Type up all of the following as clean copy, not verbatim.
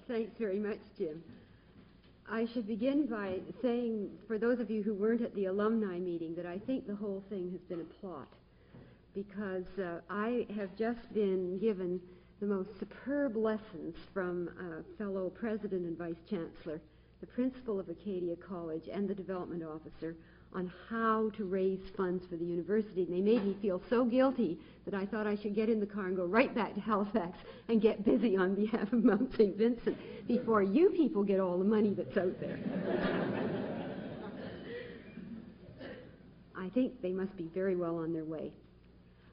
Thanks very much, Jim. I should begin by saying, for those of you who weren't at the alumni meeting, that I think the whole thing has been a plot, because I have just been given the most superb lessons from a fellow president and vice chancellor, the principal of Acadia College, and the development officer on how to raise funds for the university. And they made me feel so guilty that I thought I should get in the car and go right back to Halifax and get busy on behalf of Mount St. Vincent before you people get all the money that's out there. I think they must be very well on their way.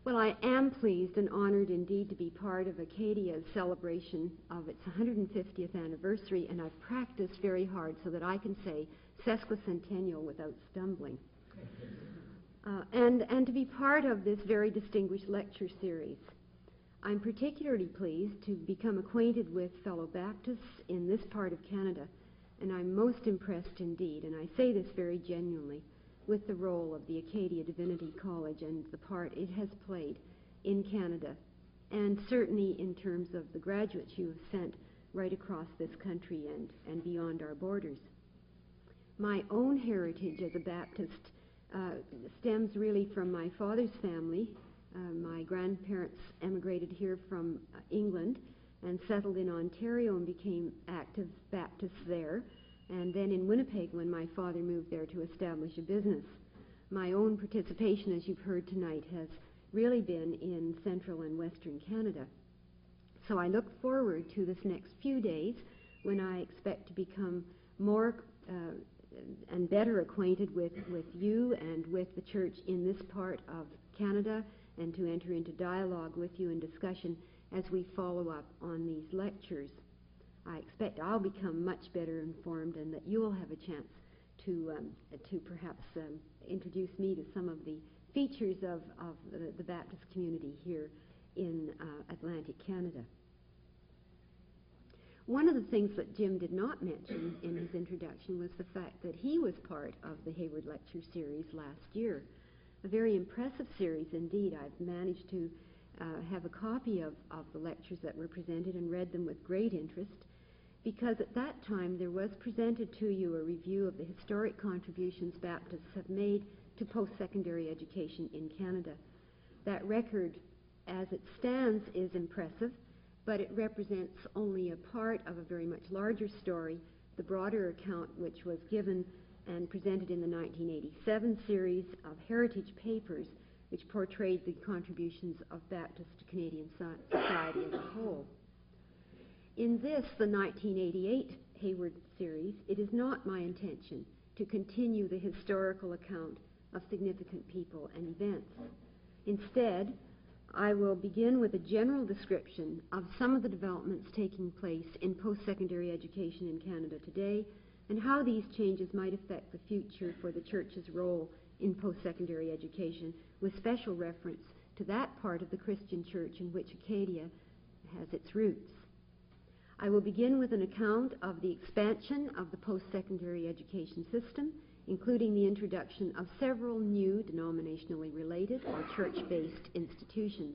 Well, I am pleased and honored indeed to be part of Acadia's celebration of its 150th anniversary, and I've practiced very hard so that I can say sesquicentennial without stumbling. And to be part of this very distinguished lecture series. I'm particularly pleased to become acquainted with fellow Baptists in this part of Canada, and I'm most impressed indeed, and I say this very genuinely, with the role of the Acadia Divinity College and the part it has played in Canada, and certainly in terms of the graduates you have sent right across this country and beyond our borders. My own heritage as a Baptist stems really from my father's family. My grandparents emigrated here from England and settled in Ontario and became active Baptists there, and then in Winnipeg when my father moved there to establish a business. My own participation, as you've heard tonight, has really been in central and western Canada. So I look forward to this next few days when I expect to become more and better acquainted with you and with the church in this part of Canada, and to enter into dialogue with you and discussion as we follow up on these lectures. I expect I'll become much better informed, and that you will have a chance to perhaps introduce me to some of the features of the Baptist community here in Atlantic Canada. One of the things that Jim did not mention in his introduction was the fact that he was part of the Hayward Lecture series last year. A very impressive series indeed. I've managed to have a copy of the lectures that were presented and read them with great interest, because at that time there was presented to you a review of the historic contributions Baptists have made to post-secondary education in Canada. That record, as it stands, is impressive, but it represents only a part of a very much larger story, the broader account which was given and presented in the 1987 series of Heritage Papers, which portrayed the contributions of Baptist to Canadian society as a whole. In this, the 1988 Hayward series, it is not my intention to continue the historical account of significant people and events. Instead, I will begin with a general description of some of the developments taking place in post-secondary education in Canada today, and how these changes might affect the future for the Church's role in post-secondary education, with special reference to that part of the Christian Church in which Acadia has its roots. I will begin with an account of the expansion of the post-secondary education system, including the introduction of several new denominationally related or church-based institutions.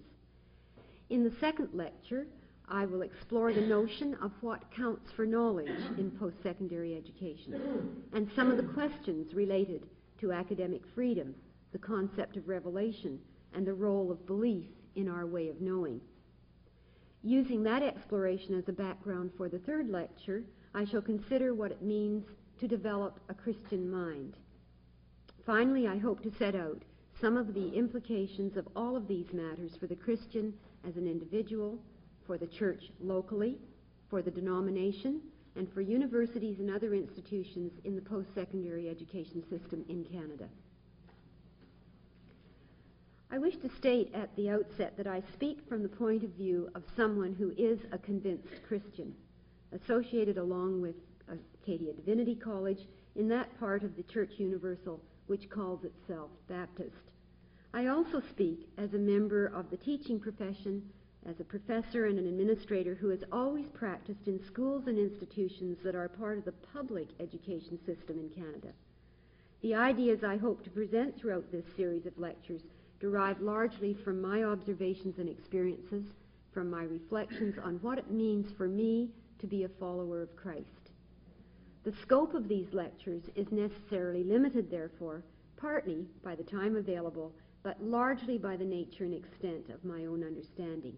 In the second lecture, I will explore the notion of what counts for knowledge in post-secondary education, and some of the questions related to academic freedom, the concept of revelation, and the role of belief in our way of knowing. Using that exploration as a background for the third lecture, I shall consider what it means to develop a Christian mind. Finally, I hope to set out some of the implications of all of these matters for the Christian as an individual, for the church locally, for the denomination, and for universities and other institutions in the post-secondary education system in Canada. I wish to state at the outset that I speak from the point of view of someone who is a convinced Christian, associated along with Acadia Divinity College in that part of the Church Universal which calls itself Baptist. I also speak as a member of the teaching profession, as a professor and an administrator who has always practiced in schools and institutions that are part of the public education system in Canada. The ideas I hope to present throughout this series of lectures derive largely from my observations and experiences, from my reflections on what it means for me to be a follower of Christ. The scope of these lectures is necessarily limited, therefore, partly by the time available, but largely by the nature and extent of my own understanding.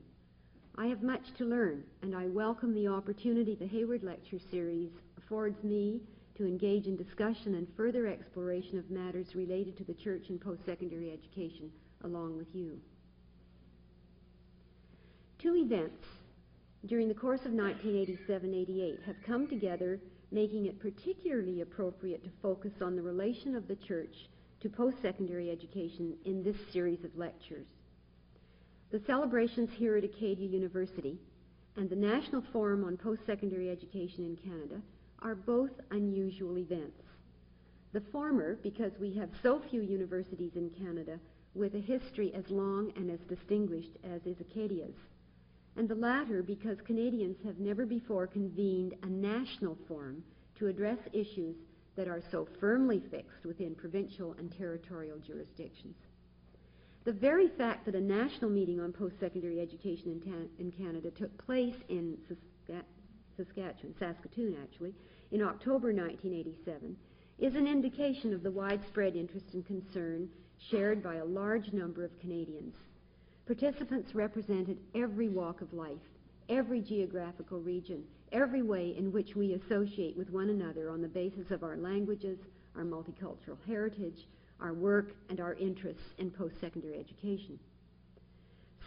I have much to learn, and I welcome the opportunity the Hayward Lecture Series affords me to engage in discussion and further exploration of matters related to the church and post-secondary education along with you. Two events during the course of 1987-88 have come together, making it particularly appropriate to focus on the relation of the church to post-secondary education in this series of lectures. The celebrations here at Acadia University and the National Forum on Post-Secondary Education in Canada are both unusual events. The former because we have so few universities in Canada with a history as long and as distinguished as is Acadia's, and the latter because Canadians have never before convened a national forum to address issues that are so firmly fixed within provincial and territorial jurisdictions. The very fact that a national meeting on post-secondary education in Canada took place in Saskatoon actually, in October 1987, is an indication of the widespread interest and concern shared by a large number of Canadians. Participants represented every walk of life, every geographical region, every way in which we associate with one another on the basis of our languages, our multicultural heritage, our work, and our interests in post-secondary education.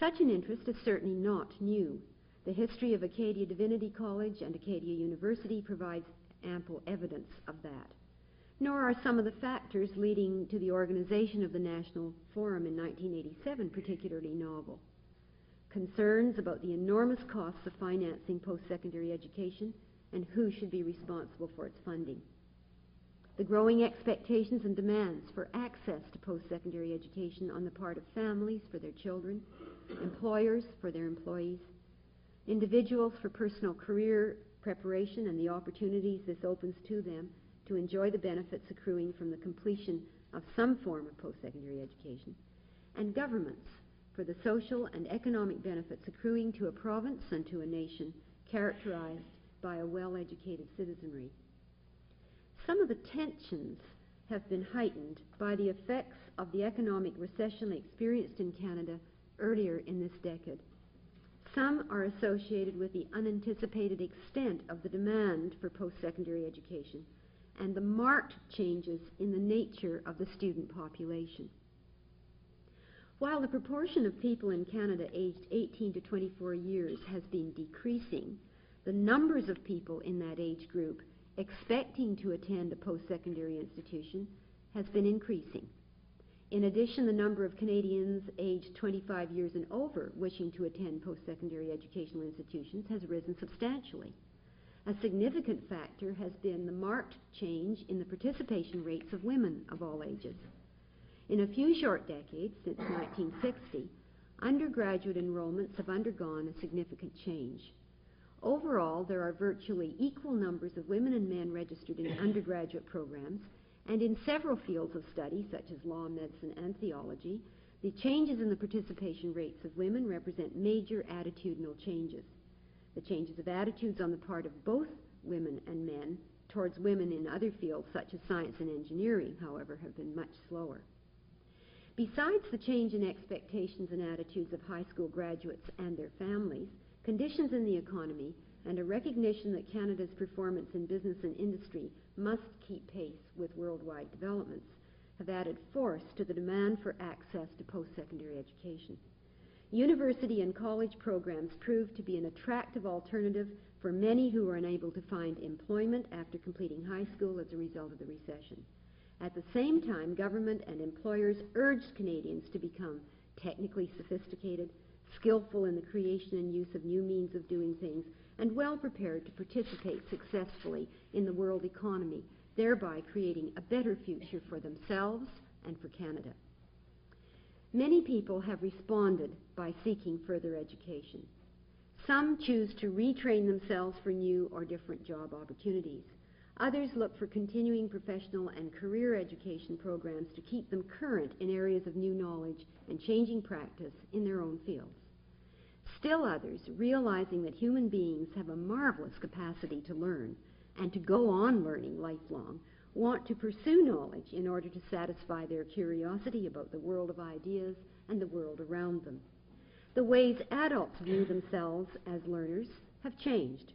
Such an interest is certainly not new. The history of Acadia Divinity College and Acadia University provides ample evidence of that. Nor are some of the factors leading to the organization of the National Forum in 1987 particularly novel. Concerns about the enormous costs of financing post-secondary education and who should be responsible for its funding. The growing expectations and demands for access to post-secondary education on the part of families for their children, employers for their employees, individuals for personal career preparation and the opportunities this opens to them to enjoy the benefits accruing from the completion of some form of post-secondary education, and governments for the social and economic benefits accruing to a province and to a nation characterized by a well-educated citizenry. Some of the tensions have been heightened by the effects of the economic recession experienced in Canada earlier in this decade. Some are associated with the unanticipated extent of the demand for post-secondary education and the marked changes in the nature of the student population. While the proportion of people in Canada aged 18 to 24 years has been decreasing, the numbers of people in that age group expecting to attend a post-secondary institution has been increasing. In addition, the number of Canadians aged 25 years and over wishing to attend post-secondary educational institutions has risen substantially. A significant factor has been the marked change in the participation rates of women of all ages. In a few short decades, since 1960, undergraduate enrollments have undergone a significant change. Overall, there are virtually equal numbers of women and men registered in undergraduate programs, and in several fields of study, such as law, medicine, and theology, the changes in the participation rates of women represent major attitudinal changes. The changes of attitudes on the part of both women and men towards women in other fields, such as science and engineering, however, have been much slower. Besides the change in expectations and attitudes of high school graduates and their families, conditions in the economy, and a recognition that Canada's performance in business and industry must keep pace with worldwide developments, have added force to the demand for access to post-secondary education. University and college programs prove to be an attractive alternative for many who are unable to find employment after completing high school as a result of the recession. At the same time, government and employers urged Canadians to become technically sophisticated, skillful in the creation and use of new means of doing things, and well prepared to participate successfully in the world economy, thereby creating a better future for themselves and for Canada. Many people have responded by seeking further education. Some choose to retrain themselves for new or different job opportunities. Others look for continuing professional and career education programs to keep them current in areas of new knowledge and changing practice in their own fields. Still others, realizing that human beings have a marvelous capacity to learn and to go on learning lifelong, want to pursue knowledge in order to satisfy their curiosity about the world of ideas and the world around them. The ways adults view themselves as learners have changed.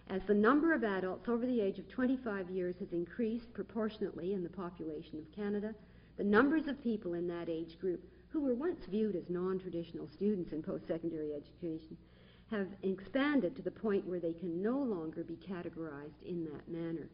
As the number of adults over the age of 25 years has increased proportionately in the population of Canada, the numbers of people in that age group who were once viewed as non-traditional students in post-secondary education have expanded to the point where they can no longer be categorized in that manner.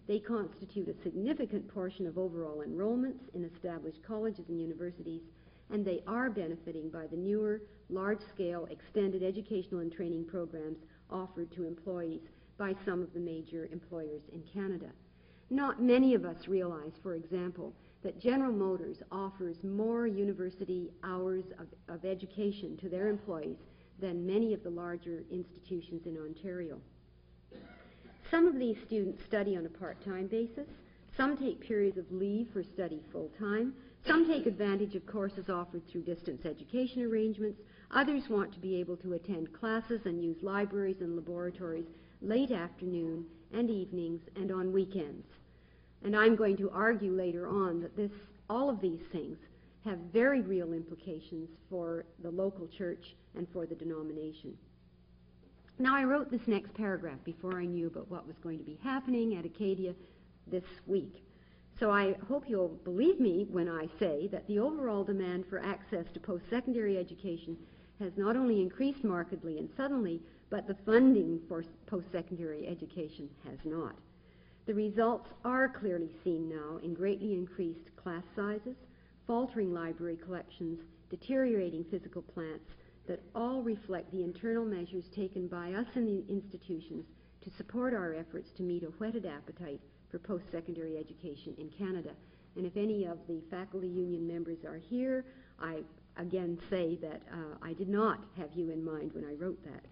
They constitute a significant portion of overall enrollments in established colleges and universities, and they are benefiting by the newer, large-scale, extended educational and training programs offered to employees by some of the major employers in Canada. Not many of us realize, for example, that General Motors offers more university hours of education to their employees than many of the larger institutions in Ontario. Some of these students study on a part-time basis. Some take periods of leave for study full-time. Some take advantage of courses offered through distance education arrangements. Others want to be able to attend classes and use libraries and laboratories late afternoon and evenings and on weekends. And I'm going to argue later on that all of these things have very real implications for the local church and for the denomination. Now, I wrote this next paragraph before I knew about what was going to be happening at Acadia this week. So I hope you'll believe me when I say that the overall demand for access to post-secondary education has not only increased markedly and suddenly, but the funding for post-secondary education has not. The results are clearly seen now in greatly increased class sizes, faltering library collections, deteriorating physical plants that all reflect the internal measures taken by us in the institutions to support our efforts to meet a whetted appetite for post-secondary education in Canada. And if any of the faculty union members are here, I again say that I did not have you in mind when I wrote that.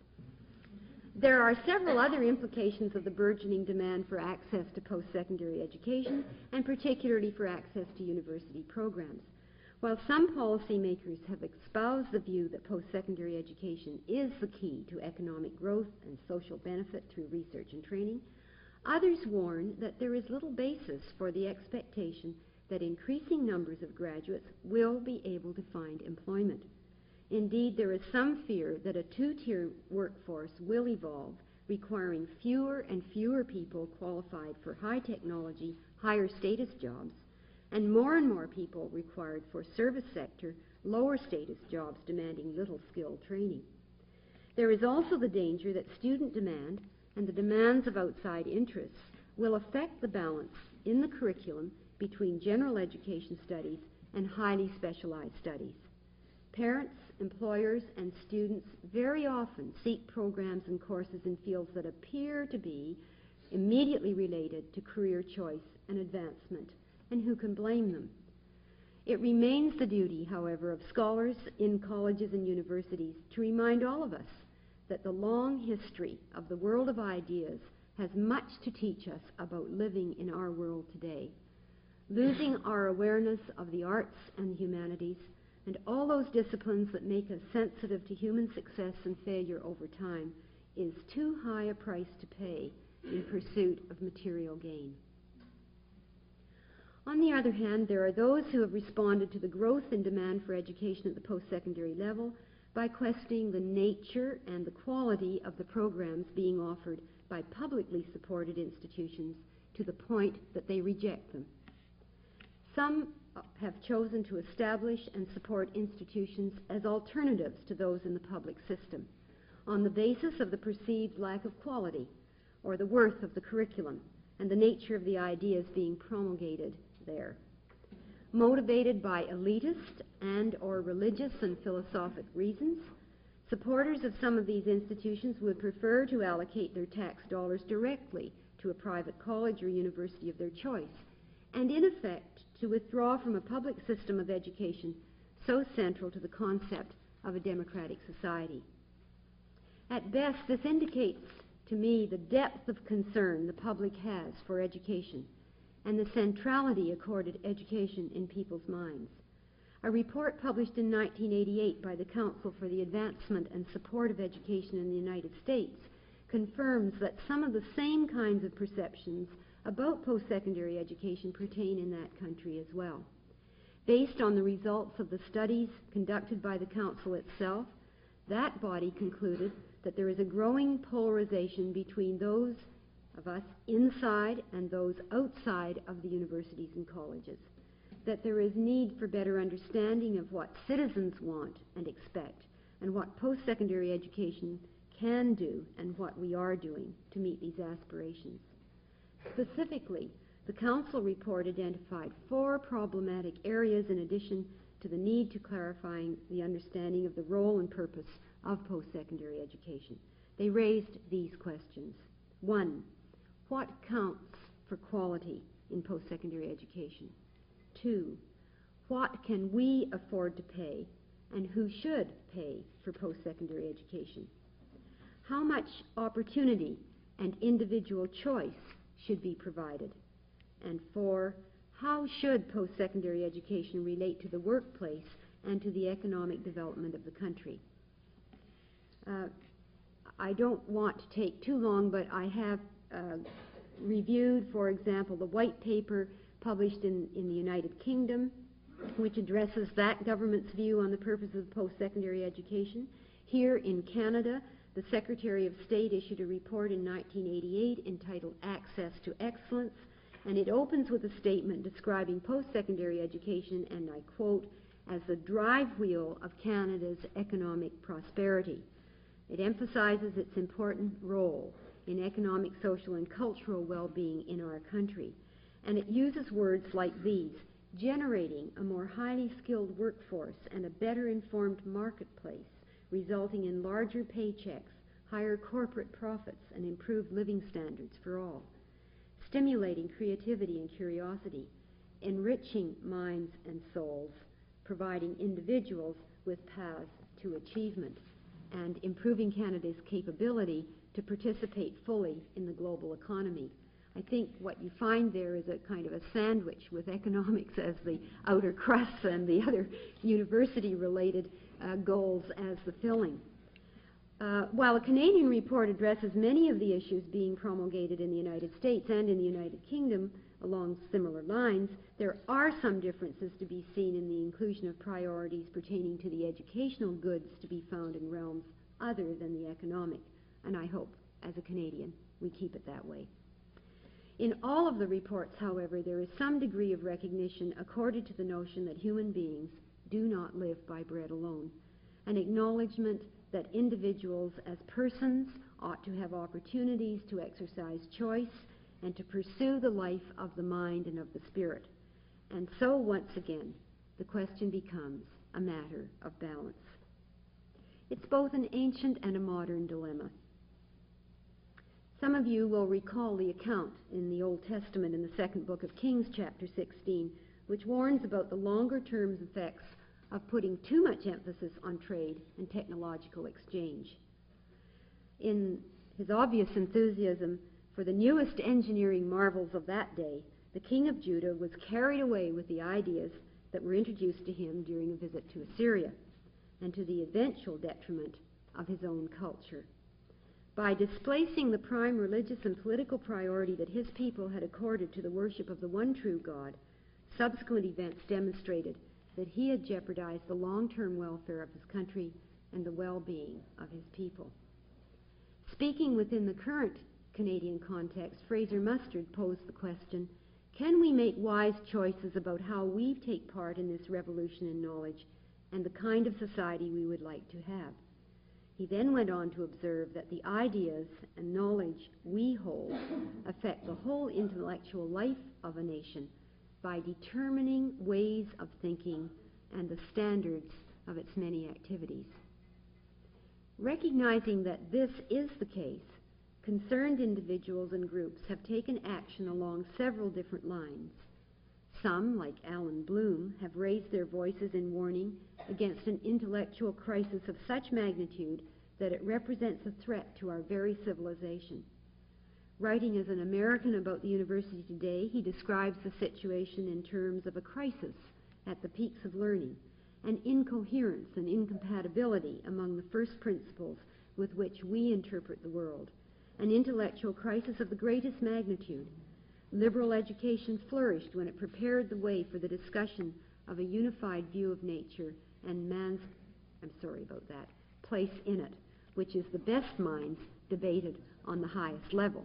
There are several other implications of the burgeoning demand for access to post-secondary education, and particularly for access to university programs. While some policymakers have espoused the view that post-secondary education is the key to economic growth and social benefit through research and training, others warn that there is little basis for the expectation that increasing numbers of graduates will be able to find employment. Indeed, there is some fear that a two-tier workforce will evolve, requiring fewer and fewer people qualified for high technology, higher status jobs, and more people required for service sector, lower status jobs demanding little skilled training. There is also the danger that student demand and the demands of outside interests will affect the balance in the curriculum between general education studies and highly specialized studies. Parents, employers, and students very often seek programs and courses in fields that appear to be immediately related to career choice and advancement, and who can blame them? It remains the duty, however, of scholars in colleges and universities to remind all of us that the long history of the world of ideas has much to teach us about living in our world today. Losing our awareness of the arts and the humanities and all those disciplines that make us sensitive to human success and failure over time is too high a price to pay in pursuit of material gain. On the other hand, there are those who have responded to the growth in demand for education at the post-secondary level by questioning the nature and the quality of the programs being offered by publicly supported institutions to the point that they reject them. Some have chosen to establish and support institutions as alternatives to those in the public system on the basis of the perceived lack of quality or the worth of the curriculum and the nature of the ideas being promulgated there. Motivated by elitist and or religious and philosophic reasons, supporters of some of these institutions would prefer to allocate their tax dollars directly to a private college or university of their choice, and in effect to withdraw from a public system of education so central to the concept of a democratic society. At best, this indicates to me the depth of concern the public has for education and the centrality accorded education in people's minds. A report published in 1988 by the Council for the Advancement and Support of Education in the United States confirms that some of the same kinds of perceptions about post-secondary education pertain in that country as well. Based on the results of the studies conducted by the Council itself, that body concluded that there is a growing polarization between those of us inside and those outside of the universities and colleges, that there is need for better understanding of what citizens want and expect, and what post-secondary education can do and what we are doing to meet these aspirations. Specifically, the Council report identified 4 problematic areas in addition to the need to clarifying the understanding of the role and purpose of post-secondary education. They raised these questions. 1, what counts for quality in post-secondary education? 2, what can we afford to pay and who should pay for post-secondary education? How much opportunity and individual choice should be provided? And 4, how should post-secondary education relate to the workplace and to the economic development of the country? I don't want to take too long, but I have reviewed, for example, the white paper published in the United Kingdom, which addresses that government's view on the purpose of post-secondary education. Here in Canada, the Secretary of State issued a report in 1988 entitled Access to Excellence, and it opens with a statement describing post-secondary education, and I quote, as the drive wheel of Canada's economic prosperity. It emphasizes its important role in economic, social, and cultural well-being in our country. And it uses words like these: generating a more highly skilled workforce and a better informed marketplace, resulting in larger paychecks, higher corporate profits, and improved living standards for all. Stimulating creativity and curiosity, enriching minds and souls, providing individuals with paths to achievement, and improving Canada's capability to participate fully in the global economy. I think what you find there is a kind of a sandwich with economics as the outer crust and the other university-related goals as the filling. While a Canadian report addresses many of the issues being promulgated in the United States and in the United Kingdom along similar lines, there are some differences to be seen in the inclusion of priorities pertaining to the educational goods to be found in realms other than the economic, and I hope, as a Canadian, we keep it that way. In all of the reports, however, there is some degree of recognition accorded to the notion that human beings do not live by bread alone, an acknowledgement that individuals as persons ought to have opportunities to exercise choice and to pursue the life of the mind and of the spirit. And so, once again, the question becomes a matter of balance. It's both an ancient and a modern dilemma. Some of you will recall the account in the Old Testament in the second book of Kings, chapter 16, which warns about the longer-term effects of putting too much emphasis on trade and technological exchange. In his obvious enthusiasm for the newest engineering marvels of that day, the king of Judah was carried away with the ideas that were introduced to him during a visit to Assyria, and to the eventual detriment of his own culture. By displacing the prime religious and political priority that his people had accorded to the worship of the one true God, subsequent events demonstrated that he had jeopardized the long-term welfare of his country and the well-being of his people. Speaking within the current Canadian context, Fraser Mustard posed the question, can we make wise choices about how we take part in this revolution in knowledge and the kind of society we would like to have? He then went on to observe that the ideas and knowledge we hold affect the whole intellectual life of a nation by determining ways of thinking and the standards of its many activities. Recognizing that this is the case, concerned individuals and groups have taken action along several different lines. Some, like Alan Bloom, have raised their voices in warning against an intellectual crisis of such magnitude that it represents a threat to our very civilization. Writing as an American about the university today, he describes the situation in terms of a crisis at the peaks of learning, an incoherence and incompatibility among the first principles with which we interpret the world, an intellectual crisis of the greatest magnitude. Liberal education flourished when it prepared the way for the discussion of a unified view of nature and man's, place in it, which is the best minds debated on the highest level.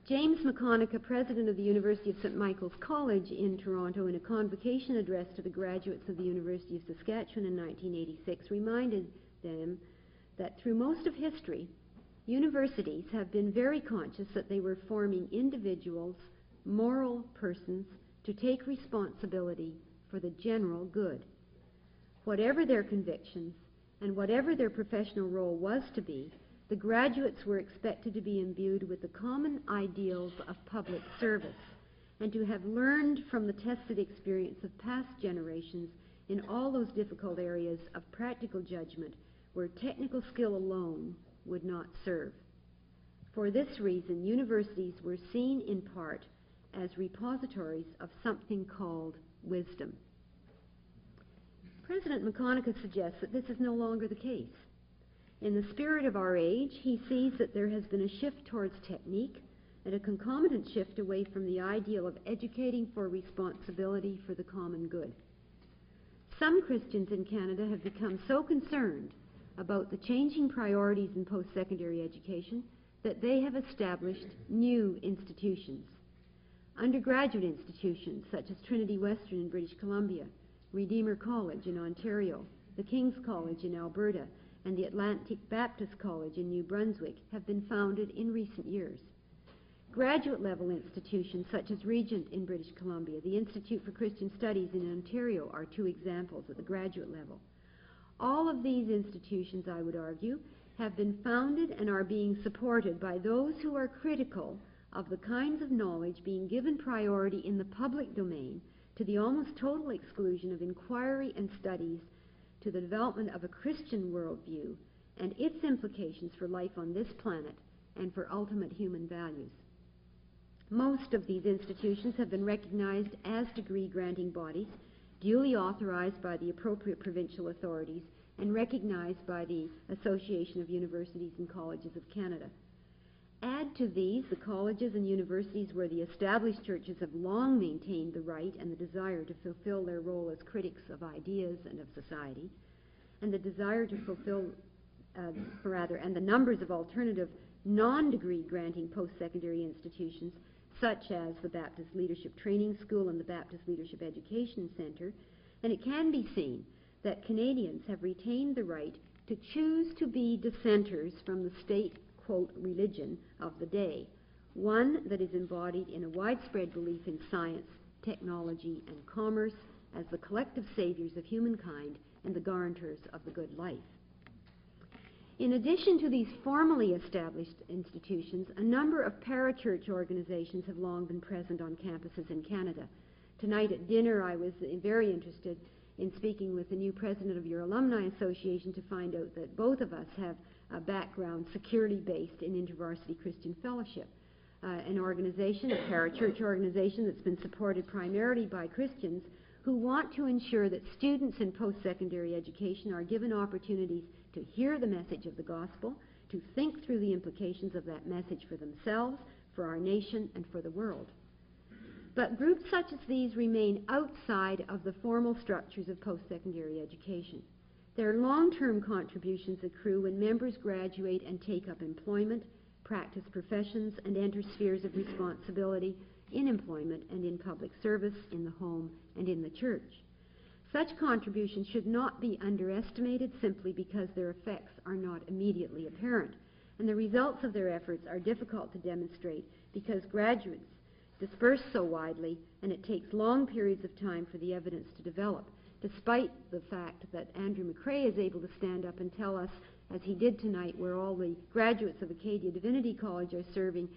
James McConaughey, president of the University of St. Michael's College in Toronto, in a convocation address to the graduates of the University of Saskatchewan in 1986, reminded them that through most of history, universities have been very conscious that they were forming individuals, moral persons, to take responsibility for the general good. Whatever their convictions and whatever their professional role was to be, the graduates were expected to be imbued with the common ideals of public service and to have learned from the tested experience of past generations in all those difficult areas of practical judgment where technical skill alone would not serve. For this reason, universities were seen in part as repositories of something called wisdom. President McConaughey suggests that this is no longer the case. In the spirit of our age, he sees that there has been a shift towards technique and a concomitant shift away from the ideal of educating for responsibility for the common good. Some Christians in Canada have become so concerned about the changing priorities in post-secondary education that they have established new institutions. Undergraduate institutions such as Trinity Western in British Columbia, Redeemer College in Ontario, the King's College in Alberta, and the Atlantic Baptist College in New Brunswick have been founded in recent years. Graduate-level institutions such as Regent in British Columbia, the Institute for Christian Studies in Ontario are two examples at the graduate level. All of these institutions, I would argue, have been founded and are being supported by those who are critical of the kinds of knowledge being given priority in the public domain to the almost total exclusion of inquiry and studies to the development of a Christian worldview and its implications for life on this planet and for ultimate human values. Most of these institutions have been recognized as degree-granting bodies, duly authorized by the appropriate provincial authorities and recognized by the Association of Universities and Colleges of Canada. Add to these the colleges and universities where the established churches have long maintained the right and the desire to fulfill their role as critics of ideas and of society, and the desire to fulfill, and the numbers of alternative non-degree granting post-secondary institutions such as the Baptist Leadership Training School and the Baptist Leadership Education Center, and it can be seen that Canadians have retained the right to choose to be dissenters from the state, quote, religion of the day, one that is embodied in a widespread belief in science, technology, and commerce as the collective saviors of humankind and the guarantors of the good life. In addition to these formally established institutions, a number of parachurch organizations have long been present on campuses in Canada. Tonight at dinner, I was very interested in speaking with the new president of your alumni association to find out that both of us have a background securely based in InterVarsity Christian Fellowship, an organization, a parachurch organization that's been supported primarily by Christians who want to ensure that students in post-secondary education are given opportunities to hear the message of the gospel, to think through the implications of that message for themselves, for our nation, and for the world. But groups such as these remain outside of the formal structures of post-secondary education. Their long-term contributions accrue when members graduate and take up employment, practice professions, and enter spheres of responsibility in employment and in public service, in the home, and in the church. Such contributions should not be underestimated simply because their effects are not immediately apparent, and the results of their efforts are difficult to demonstrate because graduates disperse so widely and it takes long periods of time for the evidence to develop, despite the fact that Andrew McCrae is able to stand up and tell us, as he did tonight, where all the graduates of Acadia Divinity College are serving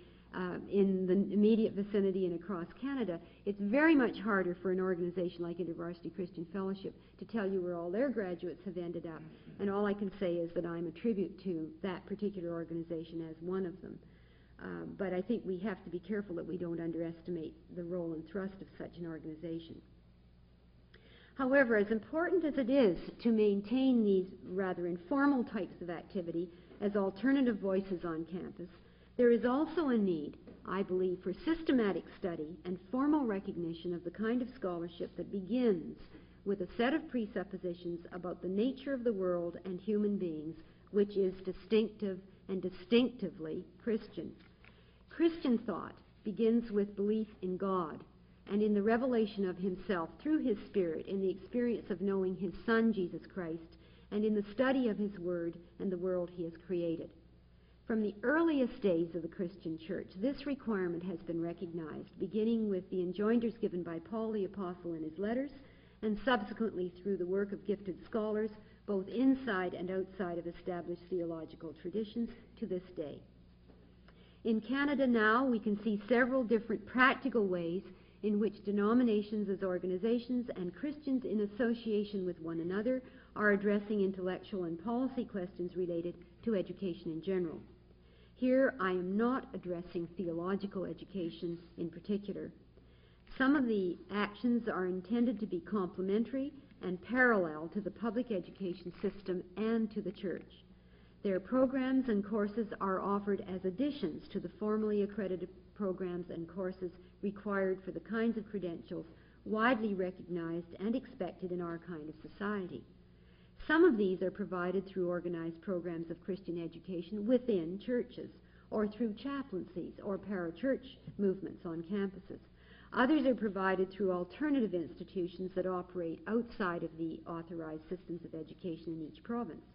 in the immediate vicinity and across Canada. It's very much harder for an organization like InterVarsity Christian Fellowship to tell you where all their graduates have ended up. And all I can say is that I'm a tribute to that particular organization as one of them. But I think we have to be careful that we don't underestimate the role and thrust of such an organization. However, as important as it is to maintain these rather informal types of activity as alternative voices on campus, there is also a need, I believe, for systematic study and formal recognition of the kind of scholarship that begins with a set of presuppositions about the nature of the world and human beings, which is distinctive and distinctively Christian. Christian thought begins with belief in God and in the revelation of himself through his Spirit, in the experience of knowing his Son, Jesus Christ, and in the study of his Word and the world he has created. From the earliest days of the Christian Church, this requirement has been recognized, beginning with the enjoinders given by Paul the Apostle in his letters, and subsequently through the work of gifted scholars, both inside and outside of established theological traditions, to this day. In Canada now, we can see several different practical ways in which denominations as organizations and Christians in association with one another are addressing intellectual and policy questions related to education in general. Here, I am not addressing theological education in particular. Some of the actions are intended to be complementary and parallel to the public education system and to the church. Their programs and courses are offered as additions to the formally accredited programs and courses required for the kinds of credentials widely recognized and expected in our kind of society. Some of these are provided through organized programs of Christian education within churches, or through chaplaincies or parachurch movements on campuses. Others are provided through alternative institutions that operate outside of the authorized systems of education in each province.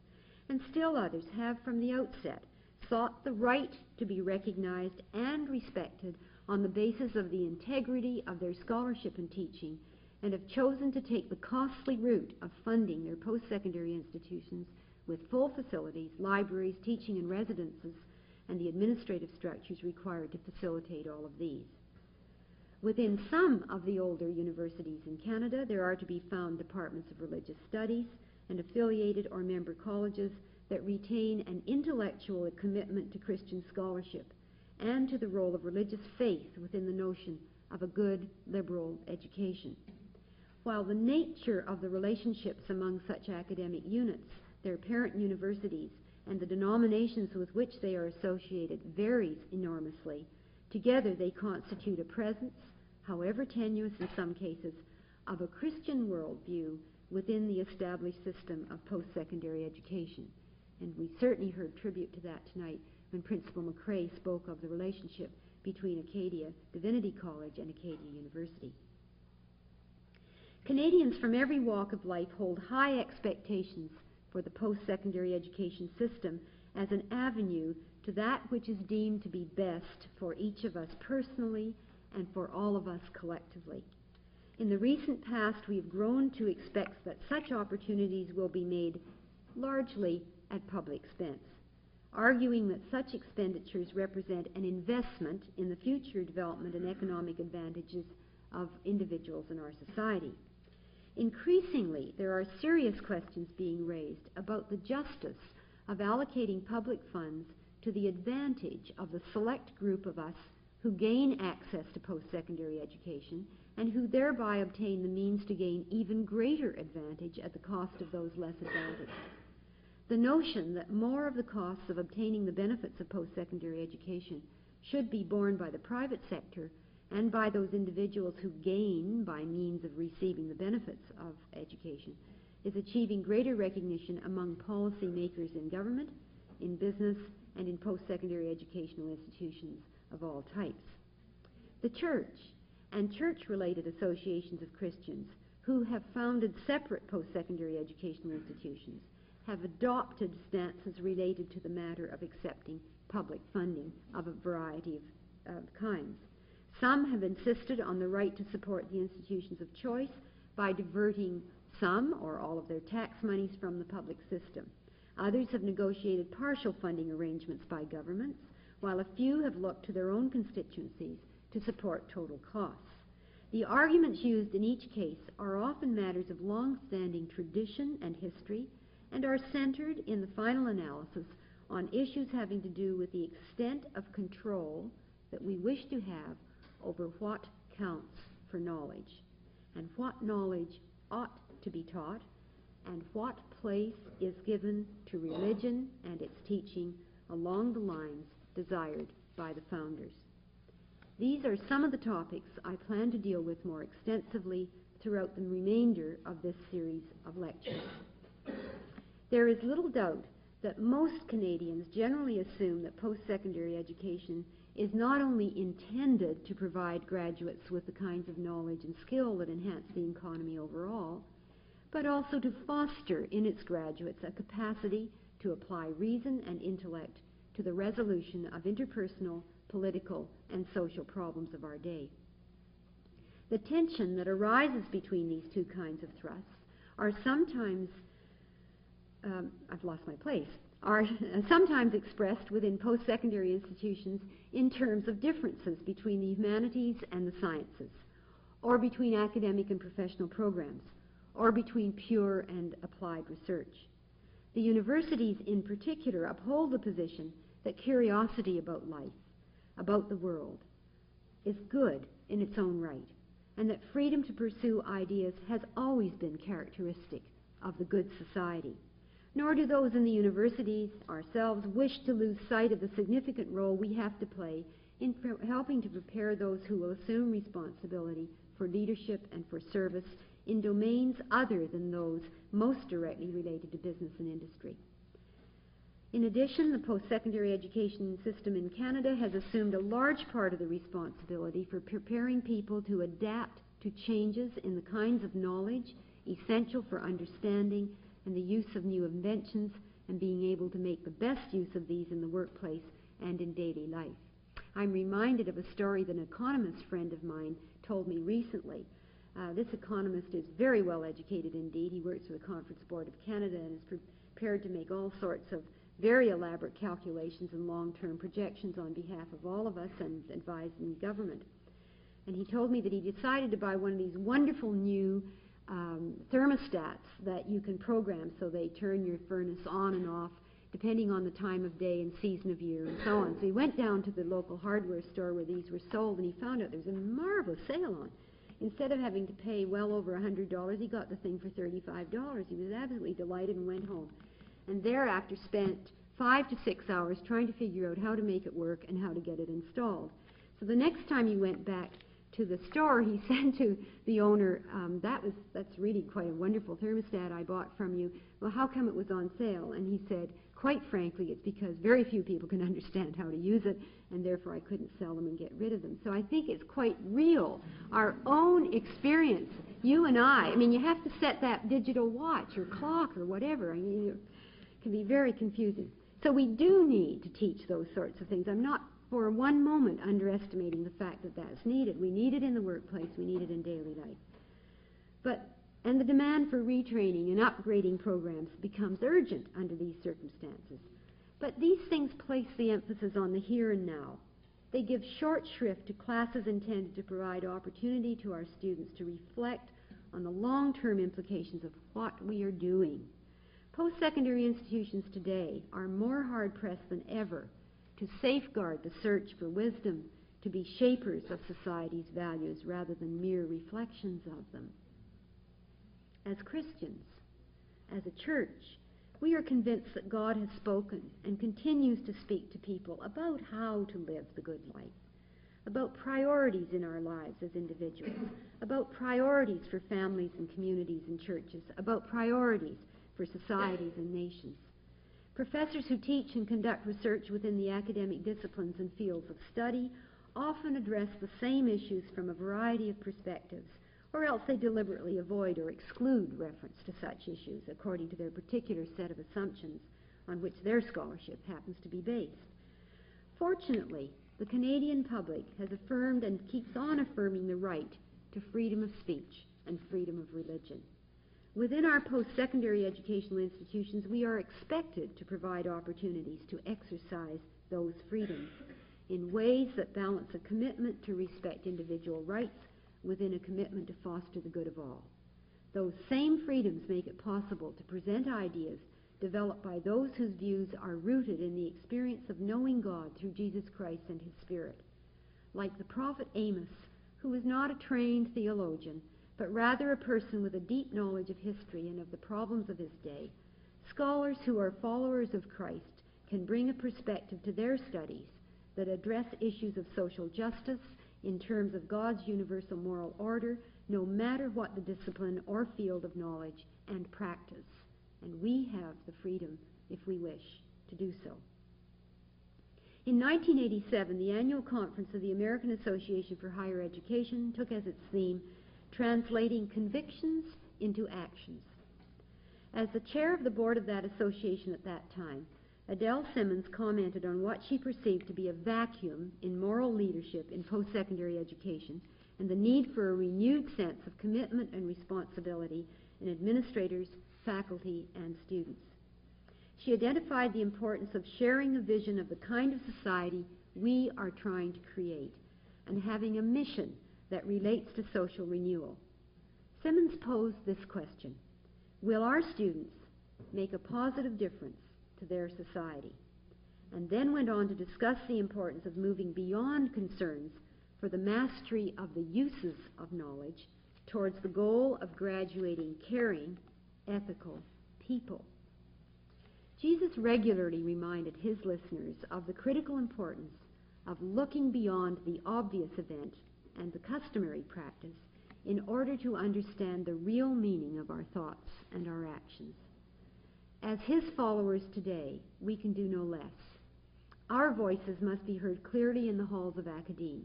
And still others have from the outset sought the right to be recognized and respected on the basis of the integrity of their scholarship and teaching, and have chosen to take the costly route of funding their post-secondary institutions with full facilities, libraries, teaching and residences, and the administrative structures required to facilitate all of these. Within some of the older universities in Canada, there are to be found departments of religious studies and affiliated or member colleges that retain an intellectual commitment to Christian scholarship and to the role of religious faith within the notion of a good liberal education. While the nature of the relationships among such academic units, their parent universities, and the denominations with which they are associated varies enormously, together they constitute a presence, however tenuous in some cases, of a Christian worldview within the established system of post-secondary education. And we certainly heard tribute to that tonight when Principal McRae spoke of the relationship between Acadia Divinity College and Acadia University. Canadians from every walk of life hold high expectations for the post-secondary education system as an avenue to that which is deemed to be best for each of us personally and for all of us collectively. In the recent past, we have grown to expect that such opportunities will be made largely at public expense, arguing that such expenditures represent an investment in the future development and economic advantages of individuals in our society. Increasingly, there are serious questions being raised about the justice of allocating public funds to the advantage of the select group of us who gain access to post-secondary education and who thereby obtain the means to gain even greater advantage at the cost of those less advantaged. The notion that more of the costs of obtaining the benefits of post-secondary education should be borne by the private sector and by those individuals who gain by means of receiving the benefits of education is achieving greater recognition among policy makers in government, in business, and in post-secondary educational institutions of all types. The church and church-related associations of Christians who have founded separate post-secondary educational institutions have adopted stances related to the matter of accepting public funding of a variety of kinds. Some have insisted on the right to support the institutions of choice by diverting some or all of their tax monies from the public system. Others have negotiated partial funding arrangements by governments, while a few have looked to their own constituencies to support total costs. The arguments used in each case are often matters of long-standing tradition and history and are centered in the final analysis on issues having to do with the extent of control that we wish to have over what counts for knowledge and what knowledge ought to be taught, and what place is given to religion and its teaching along the lines desired by the founders. These are some of the topics I plan to deal with more extensively throughout the remainder of this series of lectures. There is little doubt that most Canadians generally assume that post-secondary education is not only intended to provide graduates with the kinds of knowledge and skill that enhance the economy overall, but also to foster in its graduates a capacity to apply reason and intellect to the resolution of interpersonal, political, and social problems of our day. The tension that arises between these two kinds of thrusts are sometimes are sometimes expressed within post-secondary institutions in terms of differences between the humanities and the sciences, or between academic and professional programs, or between pure and applied research. The universities in particular uphold the position that curiosity about life, about the world, is good in its own right, and that freedom to pursue ideas has always been characteristic of the good society. Nor do those in the universities ourselves wish to lose sight of the significant role we have to play in helping to prepare those who will assume responsibility for leadership and for service in domains other than those most directly related to business and industry. In addition, the post-secondary education system in Canada has assumed a large part of the responsibility for preparing people to adapt to changes in the kinds of knowledge essential for understanding and the use of new inventions, and being able to make the best use of these in the workplace and in daily life. I'm reminded of a story that an economist friend of mine told me recently. This economist is very well educated indeed. He works for the Conference Board of Canada and is prepared to make all sorts of very elaborate calculations and long-term projections on behalf of all of us and advising the government. And he told me that he decided to buy one of these wonderful new thermostats that you can program so they turn your furnace on and off depending on the time of day and season of year and so on. So he went down to the local hardware store where these were sold, and he found out there was a marvelous sale on. Instead of having to pay well over $100, he got the thing for $35. He was absolutely delighted and went home. And thereafter spent 5 to 6 hours trying to figure out how to make it work and how to get it installed. So the next time he went back to the store, he said to the owner, that's really quite a wonderful thermostat I bought from you. Well, how come it was on sale? And he said, quite frankly, it's because very few people can understand how to use it, and therefore I couldn't sell them and get rid of them. So I think it's quite real. Our own experience, you and I mean, you have to set that digital watch or clock or whatever. I mean, it can be very confusing. So we do need to teach those sorts of things. I'm not for one moment underestimating the fact that that's needed. We need it in the workplace. We need it in daily life. And the demand for retraining and upgrading programs becomes urgent under these circumstances. But these things place the emphasis on the here and now. They give short shrift to classes intended to provide opportunity to our students to reflect on the long-term implications of what we are doing. Post-secondary institutions today are more hard-pressed than ever to safeguard the search for wisdom, to be shapers of society's values rather than mere reflections of them. As Christians, as a church, we are convinced that God has spoken and continues to speak to people about how to live the good life, about priorities in our lives as individuals, about priorities for families and communities and churches, about priorities for societies and nations. Professors who teach and conduct research within the academic disciplines and fields of study often address the same issues from a variety of perspectives, or else they deliberately avoid or exclude reference to such issues according to their particular set of assumptions on which their scholarship happens to be based. Fortunately, the Canadian public has affirmed and keeps on affirming the right to freedom of speech and freedom of religion. Within our post-secondary educational institutions, we are expected to provide opportunities to exercise those freedoms in ways that balance a commitment to respect individual rights within a commitment to foster the good of all. Those same freedoms make it possible to present ideas developed by those whose views are rooted in the experience of knowing God through Jesus Christ and His Spirit. Like the prophet Amos, who was not a trained theologian, but rather a person with a deep knowledge of history and of the problems of his day. Scholars who are followers of Christ can bring a perspective to their studies that address issues of social justice in terms of God's universal moral order, no matter what the discipline or field of knowledge and practice. And we have the freedom, if we wish, to do so. In 1987, the annual conference of the American Association for Higher Education took as its theme, Translating Convictions into Actions. As the chair of the board of that association at that time, Adele Simmons commented on what she perceived to be a vacuum in moral leadership in post-secondary education and the need for a renewed sense of commitment and responsibility in administrators, faculty, and students. She identified the importance of sharing a vision of the kind of society we are trying to create and having a mission that relates to social renewal. Simmons posed this question: will our students make a positive difference to their society? And then went on to discuss the importance of moving beyond concerns for the mastery of the uses of knowledge towards the goal of graduating caring, ethical people. Jesus regularly reminded his listeners of the critical importance of looking beyond the obvious event and the customary practice in order to understand the real meaning of our thoughts and our actions. As his followers today, we can do no less. Our voices must be heard clearly in the halls of Acadia.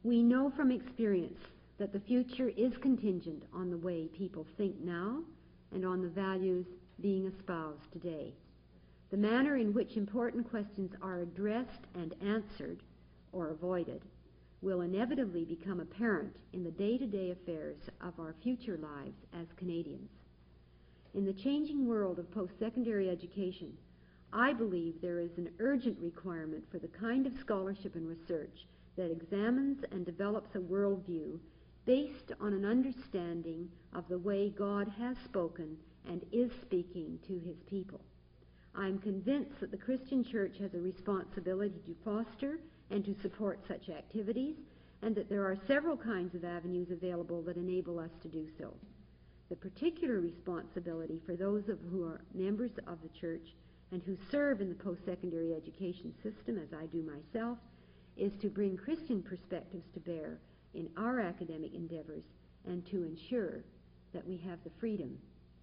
We know from experience that the future is contingent on the way people think now and on the values being espoused today. The manner in which important questions are addressed and answered, or avoided, will inevitably become apparent in the day-to-day affairs of our future lives as Canadians. In the changing world of post-secondary education, I believe there is an urgent requirement for the kind of scholarship and research that examines and develops a worldview based on an understanding of the way God has spoken and is speaking to his people. I am convinced that the Christian church has a responsibility to foster and to support such activities, and that there are several kinds of avenues available that enable us to do so. The particular responsibility for those who are members of the church and who serve in the post-secondary education system, as I do myself, is to bring Christian perspectives to bear in our academic endeavors and to ensure that we have the freedom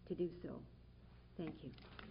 to do so. Thank you.